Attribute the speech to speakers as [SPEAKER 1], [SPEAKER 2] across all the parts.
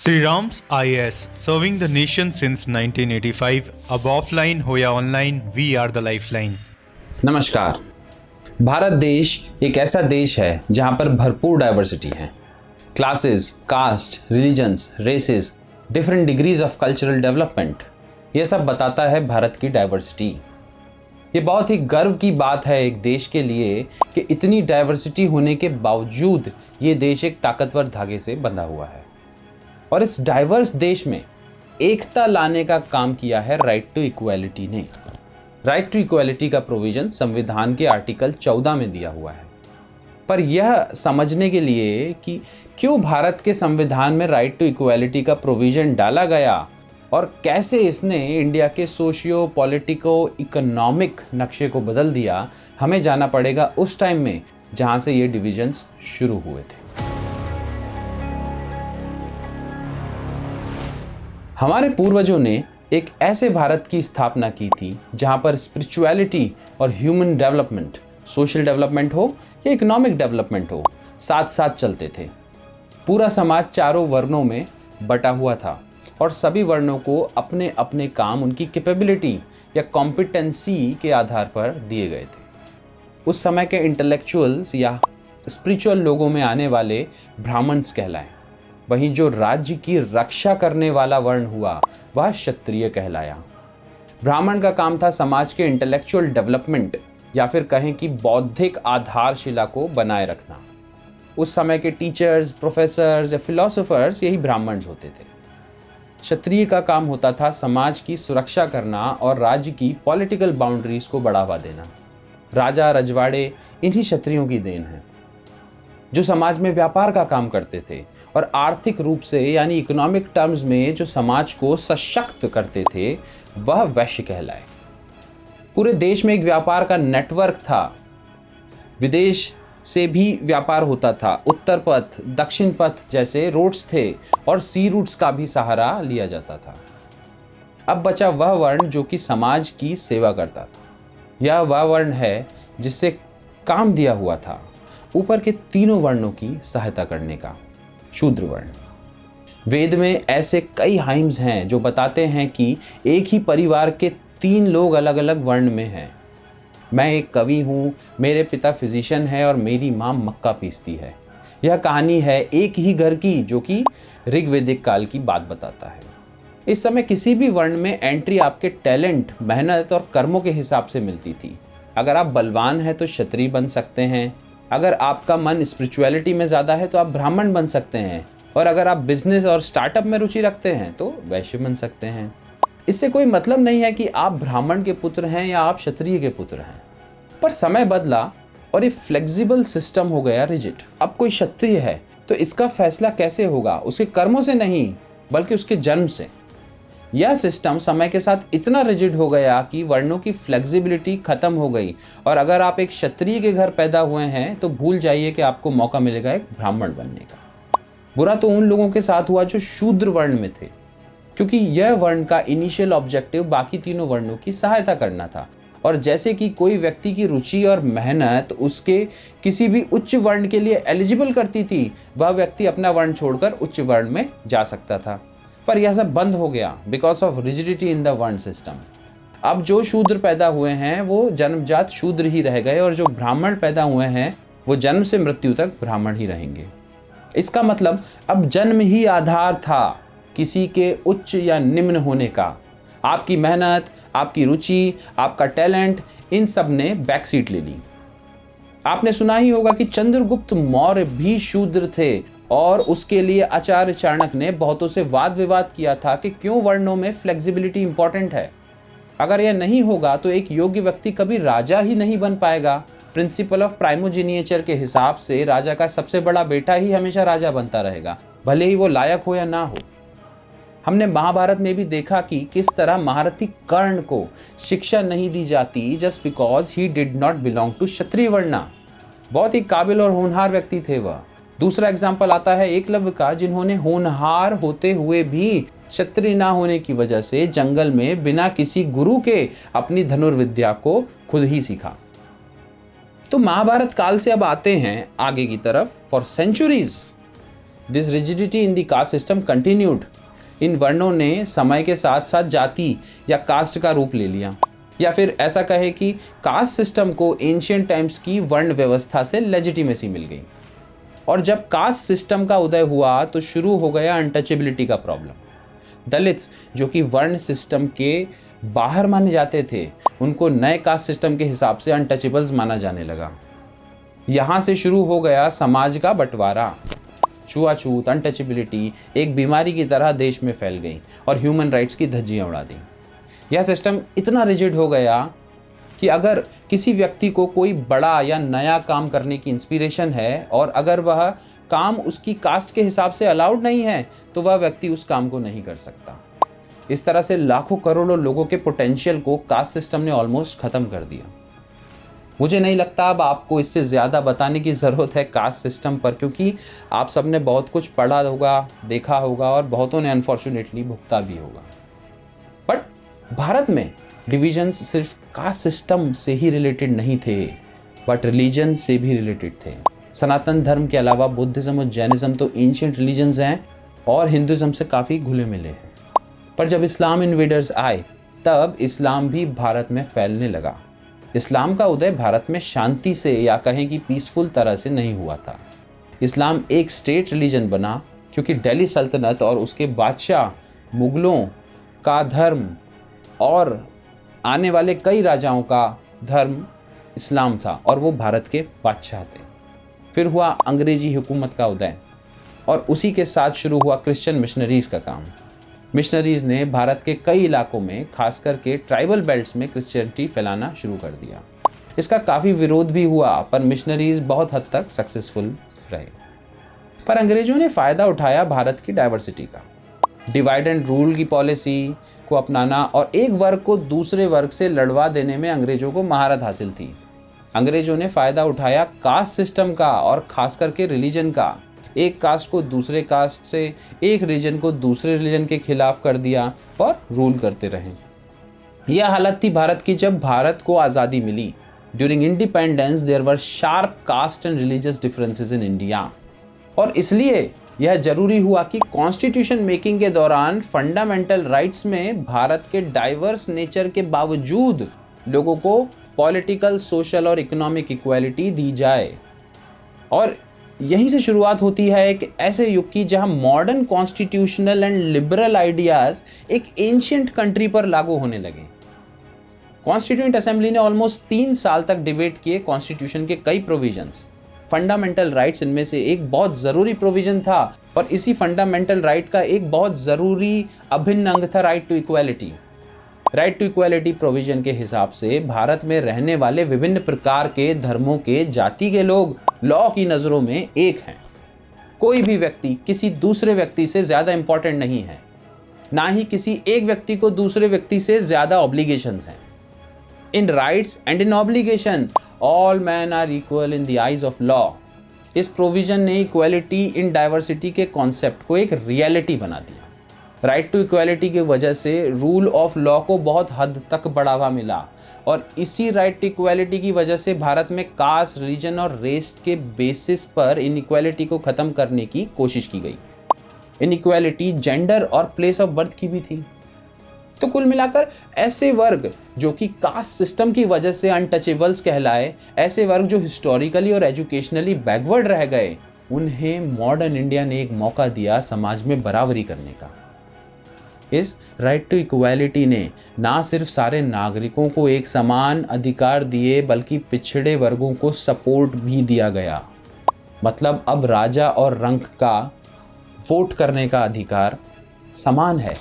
[SPEAKER 1] Sri Ram's IAS, serving the nation since 1985. अब offline हो या online, we are the lifeline.
[SPEAKER 2] नमस्कार। भारत देश एक ऐसा देश है जहां पर भरपूर डाइवर्सिटी है। Classes, caste, religions, races, different degrees of cultural development, यह सब बताता है भारत की डाइवर्सिटी। ये बहुत ही गर्व की बात है एक देश के लिए कि इतनी डाइवर्सिटी होने के बावजूद ये देश एक ताकतवर धागे से बंधा हुआ है। और इस डाइवर्स देश में एकता लाने का काम किया है राइट टू इक्वालिटी ने। राइट टू इक्वालिटी का प्रोविजन संविधान के आर्टिकल 14 में दिया हुआ है। पर यह समझने के लिए कि क्यों भारत के संविधान में राइट टू इक्वालिटी का प्रोविजन डाला गया और कैसे इसने इंडिया के सोशियो पॉलिटिको इकोनॉमिक नक्शे को बदल दिया, हमें जाना पड़ेगा उस टाइम में जहां से ये डिविजन्स शुरू हुए थे। हमारे पूर्वजों ने एक ऐसे भारत की स्थापना की थी जहां पर स्पिरिचुअलिटी और ह्यूमन डेवलपमेंट, सोशल डेवलपमेंट हो या इकोनॉमिक डेवलपमेंट हो, साथ साथ चलते थे। पूरा समाज चारों वर्णों में बटा हुआ था और सभी वर्णों को अपने अपने काम उनकी कैपेबिलिटी या कॉम्पिटेंसी के आधार पर दिए गए थे। उस समय के इंटेलेक्चुअल्स या स्पिरिचुअल लोगों में आने वाले ब्राह्मण्स कहलाए। वहीं जो राज्य की रक्षा करने वाला वर्ण हुआ वह क्षत्रिय कहलाया। ब्राह्मण का काम था समाज के इंटेलेक्चुअल डेवलपमेंट या फिर कहें कि बौद्धिक आधारशिला को बनाए रखना। उस समय के टीचर्स, प्रोफेसर्स या फिलोसोफर्स यही ब्राह्मण्स होते थे। क्षत्रिय का काम होता था समाज की सुरक्षा करना और राज्य की पॉलिटिकल बाउंड्रीज को बढ़ावा देना। राजा रजवाड़े इन्हीं क्षत्रियों की देन है जो समाज में व्यापार का काम करते थे और आर्थिक रूप से यानी इकोनॉमिक टर्म्स में जो समाज को सशक्त करते थे वह वैश्य कहलाए। पूरे देश में एक व्यापार का नेटवर्क था। विदेश से भी व्यापार होता था। उत्तर पथ, दक्षिण पथ जैसे रोड्स थे और सी रूट्स का भी सहारा लिया जाता था। अब बचा वह वर्ण जो कि समाज की सेवा करता था। यह वह वर्ण है जिससे काम दिया हुआ था ऊपर के तीनों वर्णों की सहायता करने का, शूद्र वर्ण। वेद में ऐसे कई हाइम्स हैं जो बताते हैं कि एक ही परिवार के 3 लोग अलग अलग वर्ण में हैं। मैं एक कवि हूँ, मेरे पिता फिजिशियन है और मेरी माँ मक्का पीसती है। यह कहानी है एक ही घर की जो कि ऋग्वेदिक काल की बात बताता है। इस समय किसी भी वर्ण में एंट्री आपके टैलेंट, मेहनत और कर्मों के हिसाब से मिलती थी। अगर आप बलवान हैं तो क्षत्रिय बन सकते हैं। अगर आपका मन स्पिरिचुअलिटी में ज़्यादा है तो आप ब्राह्मण बन सकते हैं। और अगर आप बिजनेस और स्टार्टअप में रुचि रखते हैं तो वैश्य बन सकते हैं। इससे कोई मतलब नहीं है कि आप ब्राह्मण के पुत्र हैं या आप क्षत्रिय के पुत्र हैं। पर समय बदला और ये फ्लेक्सिबल सिस्टम हो गया रिजिड। अब कोई क्षत्रिय है तो इसका फैसला कैसे होगा? उसके कर्मों से नहीं बल्कि उसके जन्म से। यह सिस्टम समय के साथ इतना रिजिड हो गया कि वर्णों की फ्लेक्सिबिलिटी खत्म हो गई। और अगर आप एक क्षत्रिय के घर पैदा हुए हैं तो भूल जाइए कि आपको मौका मिलेगा एक ब्राह्मण बनने का। बुरा तो उन लोगों के साथ हुआ जो शूद्र वर्ण में थे, क्योंकि यह वर्ण का इनिशियल ऑब्जेक्टिव बाकी तीनों वर्णों की सहायता करना था। और जैसे कि कोई व्यक्ति की रुचि और मेहनत उसके किसी भी उच्च वर्ण के लिए एलिजिबल करती थी, वह व्यक्ति अपना वर्ण छोड़कर उच्च वर्ण में जा सकता था। पर यह सब बंद हो गया because of rigidity in the वर्ण सिस्टम। अब जो शूद्र पैदा हुए हैं वो जन्मजात शूद्र ही रह गए और जो ब्राह्मण पैदा हुए हैं वो जन्म से मृत्यु तक ब्राह्मण ही रहेंगे। इसका मतलब अब जन्म ही आधार था किसी के उच्च या निम्न होने का। आपकी मेहनत, आपकी रुचि, आपका टैलेंट, इन सब ने बैक सीट ले ली। आपने सुना ही होगा कि चंद्रगुप्त मौर्य भी शूद्र थे और उसके लिए आचार्य चाणक्य ने बहुतों से वाद विवाद किया था कि क्यों वर्णों में फ्लेक्सिबिलिटी इंपॉर्टेंट है। अगर यह नहीं होगा तो एक योग्य व्यक्ति कभी राजा ही नहीं बन पाएगा। प्रिंसिपल ऑफ प्राइमोजेनिएचर के हिसाब से राजा का सबसे बड़ा बेटा ही हमेशा राजा बनता रहेगा, भले ही वो लायक हो या ना हो। हमने महाभारत में भी देखा कि किस तरह महारथी कर्ण को शिक्षा नहीं दी जाती just because he did not belong to Kshatriya varna. बहुत ही काबिल और होनहार व्यक्ति थे वह। दूसरा एग्जाम्पल आता है एकलव्य का, जिन्होंने होनहार होते हुए भी क्षत्रिय ना होने की वजह से जंगल में बिना किसी गुरु के अपनी धनुर्विद्या को खुद ही सीखा। तो महाभारत काल से अब आते हैं आगे की तरफ। For centuries this rigidity in the caste system continued. इन वर्णों ने समय के साथ साथ जाति या कास्ट का रूप ले लिया, या फिर ऐसा कहे कि कास्ट सिस्टम को एंशियंट टाइम्स की वर्ण व्यवस्था से लेजिटिमेसी मिल गई। और जब कास्ट सिस्टम का उदय हुआ तो शुरू हो गया अनटचेबिलिटी का प्रॉब्लम। दलित्स जो कि वर्ण सिस्टम के बाहर माने जाते थे, उनको नए कास्ट सिस्टम के हिसाब से अनटचेबल्स माना जाने लगा। यहाँ से शुरू हो गया समाज का बंटवारा। छुआछूत, अनटचेबिलिटी एक बीमारी की तरह देश में फैल गई और ह्यूमन राइट्स की धज्जियाँ उड़ा दी। यह सिस्टम इतना रिजिड हो गया कि अगर किसी व्यक्ति को कोई बड़ा या नया काम करने की इंस्पिरेशन है और अगर वह काम उसकी कास्ट के हिसाब से अलाउड नहीं है तो वह व्यक्ति उस काम को नहीं कर सकता। इस तरह से लाखों करोड़ों लोगों के पोटेंशियल को कास्ट सिस्टम ने ऑलमोस्ट ख़त्म कर दिया। मुझे नहीं लगता अब आपको इससे ज़्यादा बताने की ज़रूरत है कास्ट सिस्टम पर, क्योंकि आप सबने बहुत कुछ पढ़ा होगा, देखा होगा और बहुतों ने अनफॉर्चुनेटली भुगता भी होगा। बट भारत में डिविजन्स सिर्फ कास्ट सिस्टम से ही रिलेटेड नहीं थे, बट रिलीजन से भी रिलेटेड थे। सनातन धर्म के अलावा बुद्धिज़्म और जैनिज़्म तो एंशिएंट रिलीजन्स हैं और हिंदुज़्म से काफ़ी घुले मिले हैं। पर जब इस्लाम इन्वेडर्स आए तब इस्लाम भी भारत में फैलने लगा। इस्लाम का उदय भारत में शांति से या कहें कि पीसफुल तरह से नहीं हुआ था। इस्लाम एक स्टेट रिलीजन बना क्योंकि दिल्ली सल्तनत और उसके बादशाह मुगलों का धर्म और आने वाले कई राजाओं का धर्म इस्लाम था और वो भारत के बादशाह थे। फिर हुआ अंग्रेजी हुकूमत का उदय और उसी के साथ शुरू हुआ क्रिश्चियन मिशनरीज़ का काम। मिशनरीज़ ने भारत के कई इलाकों में खास करके ट्राइबल बेल्ट्स में क्रिश्चियनिटी फैलाना शुरू कर दिया। इसका काफ़ी विरोध भी हुआ पर मिशनरीज़ बहुत हद तक सक्सेसफुल रहे। पर अंग्रेज़ों ने फ़ायदा उठाया भारत की डाइवर्सिटी का। डिवाइड एंड रूल की पॉलिसी को अपनाना और एक वर्ग को दूसरे वर्ग से लड़वा देने में अंग्रेज़ों को महारत हासिल थी। अंग्रेज़ों ने फ़ायदा उठाया कास्ट सिस्टम का और ख़ास करके रिलीजन का। एक कास्ट को दूसरे कास्ट से, एक रिलीजन को दूसरे रिलीजन के खिलाफ कर दिया और रूल करते रहे। यह हालत थी भारत की जब भारत को आज़ादी मिली। During independence there were sharp caste and religious differences in India, और इसलिए यह जरूरी हुआ कि कॉन्स्टिट्यूशन मेकिंग के दौरान फंडामेंटल राइट्स में भारत के डाइवर्स नेचर के बावजूद लोगों को पॉलिटिकल, सोशल और इकोनॉमिक इक्वालिटी दी जाए। और यहीं से शुरुआत होती है एक ऐसे युग की जहां modern constitutional and liberal ideas एक एंशिएंट कंट्री पर लागू होने लगे। कॉन्स्टिट्यूएंट असेंबली ने ऑलमोस्ट 3 साल तक डिबेट किए कॉन्स्टिट्यूशन के कई प्रोविजंस। फंडामेंटल राइट्स इनमें से एक बहुत ज़रूरी प्रोविजन था और इसी फंडामेंटल राइट का एक बहुत ज़रूरी अभिन्न अंग था right to equality. Right to equality provision के हिसाब से भारत में रहने वाले विभिन्न प्रकार के धर्मों के, जाति के लोग लॉ की नज़रों में एक हैं। कोई भी व्यक्ति किसी दूसरे व्यक्ति से ज़्यादा इंपॉर्टेंट नहीं है, ना ही किसी एक व्यक्ति को दूसरे व्यक्ति से ज़्यादा ऑब्लिगेशंस हैं। In rights and in obligation all men are equal in the eyes of law. इस प्रोविजन ने इक्वालिटी इन डाइवर्सिटी के कॉन्सेप्ट को एक रियलिटी बना दिया। राइट टू इक्वालिटी की वजह से रूल ऑफ लॉ को बहुत हद तक बढ़ावा मिला और इसी राइट टू इक्वालिटी की वजह से भारत में कास्ट, रिलीजन और रेस के बेसिस पर इनइक्वालिटी को ख़त्म करने की कोशिश की गई। इनइक्वालिटी जेंडर और प्लेस ऑफ बर्थ की भी थी। तो कुल मिलाकर ऐसे वर्ग जो कि कास्ट सिस्टम की वजह से अनटचेबल्स कहलाए, ऐसे वर्ग जो हिस्टोरिकली और एजुकेशनली बैकवर्ड रह गए, उन्हें मॉडर्न इंडिया ने एक मौका दिया समाज में बराबरी करने का। इस राइट टू इक्वालिटी ने ना सिर्फ सारे नागरिकों को एक समान अधिकार दिए बल्कि पिछड़े वर्गों को सपोर्ट भी दिया गया। मतलब अब राजा और रंक का वोट करने का अधिकार समान है।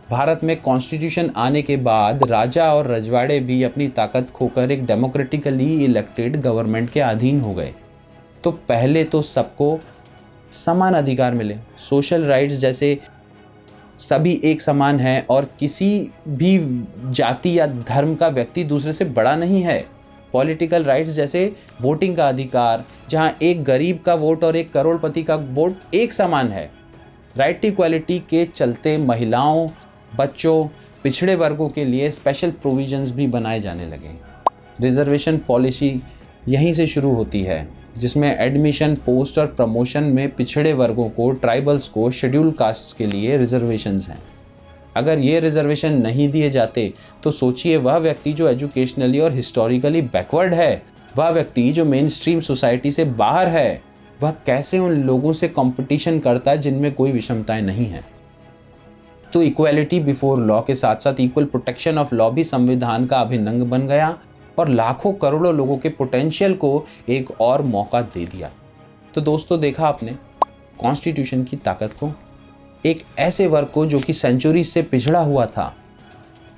[SPEAKER 2] भारत में कॉन्स्टिट्यूशन आने के बाद राजा और रजवाड़े भी अपनी ताकत खोकर एक डेमोक्रेटिकली इलेक्टेड गवर्नमेंट के अधीन हो गए। तो पहले तो सबको समान अधिकार मिले, सोशल राइट्स जैसे सभी एक समान है और किसी भी जाति या धर्म का व्यक्ति दूसरे से बड़ा नहीं है। पॉलिटिकल राइट्स जैसे वोटिंग का अधिकार, जहां एक गरीब का वोट और एक करोड़पति का वोट एक समान है। राइट टू इक्वालिटी के चलते महिलाओं, बच्चों, पिछड़े वर्गों के लिए स्पेशल प्रोविजंस भी बनाए जाने लगे। रिजर्वेशन पॉलिसी यहीं से शुरू होती है। जिसमें एडमिशन, पोस्ट और प्रमोशन में पिछड़े वर्गों को, ट्राइबल्स को, शेड्यूल कास्ट्स के लिए रिजर्वेशंस हैं। अगर ये रिजर्वेशन नहीं दिए जाते तो सोचिए वह व्यक्ति जो एजुकेशनली और हिस्टोरिकली बैकवर्ड है, वह व्यक्ति जो मेन स्ट्रीम सोसाइटी से बाहर है, वह कैसे उन लोगों से कंपटीशन करता है जिनमें कोई विषमताएं नहीं हैं। तो इक्वालिटी बिफोर लॉ के साथ साथ इक्वल प्रोटेक्शन ऑफ लॉ भी संविधान का अभिन्न अंग बन गया और लाखों करोड़ों लोगों के पोटेंशियल को एक और मौका दे दिया। तो दोस्तों, देखा आपने कॉन्स्टिट्यूशन की ताकत को। एक ऐसे वर्ग को जो कि सेंचुरी से पिछड़ा हुआ था,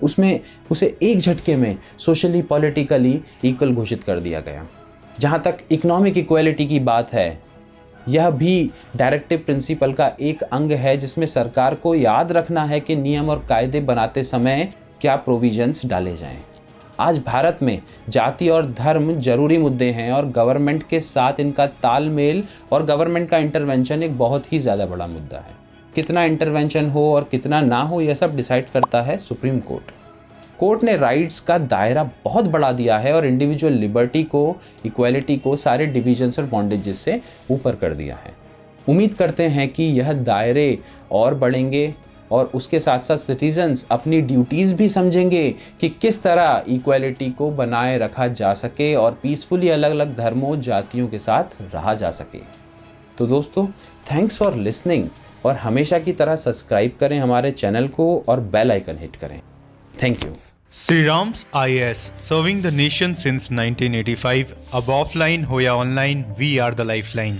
[SPEAKER 2] उसमें उसे एक झटके में सोशली, पॉलिटिकली इक्वल घोषित कर दिया गया। जहाँ तक इकोनॉमिक इक्वालिटी की बात है, यह भी डायरेक्टिव प्रिंसिपल का एक अंग है जिसमें सरकार को याद रखना है कि नियम और कायदे बनाते समय क्या प्रोविजंस डाले जाएं। आज भारत में जाति और धर्म जरूरी मुद्दे हैं और गवर्नमेंट के साथ इनका तालमेल और गवर्नमेंट का इंटरवेंशन एक बहुत ही ज़्यादा बड़ा मुद्दा है। कितना इंटरवेंशन हो और कितना ना हो, यह सब डिसाइड करता है सुप्रीम कोर्ट। कोर्ट ने राइट्स का दायरा बहुत बढ़ा दिया है और इंडिविजुअल लिबर्टी को, इक्वालिटी को सारे डिविजन्स और बॉन्डेजेस से ऊपर कर दिया है। उम्मीद करते हैं कि यह दायरे और बढ़ेंगे और उसके साथ साथ सिटीजन्स अपनी ड्यूटीज़ भी समझेंगे कि किस तरह इक्वालिटी को बनाए रखा जा सके और पीसफुली अलग अलग धर्मों, जातियों के साथ रहा जा सके। तो दोस्तों, थैंक्स फॉर लिसनिंग और हमेशा की तरह सब्सक्राइब करें हमारे चैनल को और बेल आइकन हिट करें। Thank you.
[SPEAKER 1] Sri Ram's IAS, serving the nation since 1985. Ab offline ho ya online, we are the lifeline.